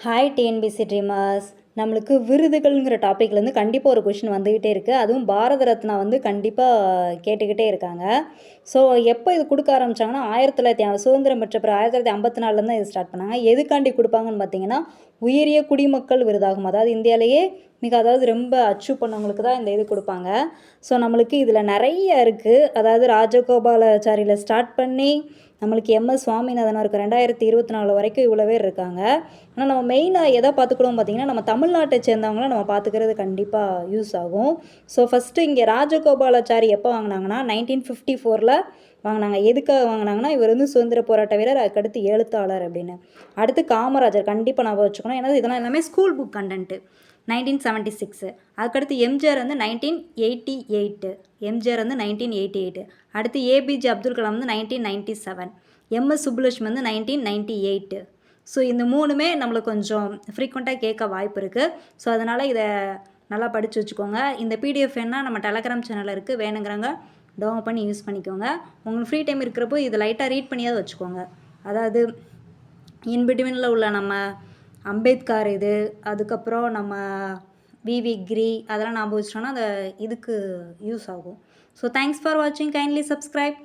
Hi TNPSC dreamers. நம்மளுக்கு விருதுகள்ங்கிற டாப்பிக்லேருந்து கண்டிப்பாக ஒரு கொஷின் வந்துக்கிட்டே இருக்குது. அதுவும் பாரத ரத்னா வந்து கண்டிப்பாக கேட்டுக்கிட்டே இருக்காங்க. ஸோ எப்போ இது கொடுக்க ஆரம்பித்தாங்கன்னா 1900 சுதந்திரம் பெற்ற பிறகு 1954 தான் இது ஸ்டார்ட் பண்ணாங்க. எதுக்காண்டி கொடுப்பாங்கன்னு பார்த்தீங்கன்னா உயரிய குடிமக்கள் விருதாகும். அதாவது இந்தியாவிலேயே அதாவது ரொம்ப அச்சீவ் பண்ணவங்களுக்கு தான் இந்த இது கொடுப்பாங்க. ஸோ நம்மளுக்கு இதில் நிறைய இருக்குது. அதாவது ராஜகோபாலாச்சாரியில் ஸ்டார்ட் பண்ணி நம்மளுக்கு எம்எஸ் சுவாமிநாதன் இருக்குது. 2024 வரைக்கும் இவ்வளோ பேர் இருக்காங்க. ஆனால் நம்ம மெயினாக எதை பார்த்துக்கணும் பார்த்திங்கன்னா நம்ம தமிழ்நாட்டை சேர்ந்தவங்கள நம்ம பார்த்துக்கிறது கண்டிப்பாக யூஸ் ஆகும். ஸோ ஃபஸ்ட்டு இங்கே ராஜகோபாலாச்சாரி எப்போ வாங்கினாங்கன்னா 1954 வாங்கினாங்க. எதுக்காக வாங்கினாங்கன்னா இவர் வந்து சுதந்திர போராட்ட வீரர், அதுக்கடுத்து எழுத்தாளர் அப்படின்னு. அடுத்து காமராஜர் கண்டிப்பாக நான் வச்சுக்கணும். ஏன்னா இதெல்லாம் எல்லாமே ஸ்கூல் புக் கண்டென்ட்டு. 1976. அதுக்கடுத்து எம்ஜிஆர் வந்து 1988. எம்ஜிஆர் வந்து 1988. அடுத்து ஏபிஜே அப்துல் கலாம் வந்து 1997. எம்எஸ் சுப்புலட்சுமி வந்து 1998. ஸோ இந்த மூணுமே நம்மளுக்கு கொஞ்சம் ஃப்ரீக்வெண்ட்டாக கேட்க வாய்ப்பு இருக்குது. ஸோ அதனால் இதை நல்லா படித்து வச்சுக்கோங்க. இந்த பிடிஎஃப் என்ன நம்ம டெலகிராம் சேனலில் இருக்குது, வேணுங்கிறவங்க டவுன்லோட் பண்ணி யூஸ் பண்ணிக்கோங்க. உங்களுக்கு ஃப்ரீ டைம் இருக்கிறப்போ இதை லைட்டாக ரீட் பண்ணியாவது வச்சுக்கோங்க. அதாவது இன்பிட்வீனில் உள்ள நம்ம அம்பேத்கர் இது, அதுக்கப்புறம் நம்ம விவி கிரி அதெல்லாம் ஞாபகம் வச்சிட்டோன்னா அந்த இதுக்கு யூஸ் ஆகும். ஸோ தேங்க்ஸ் ஃபார் வாட்சிங். Kindly subscribe.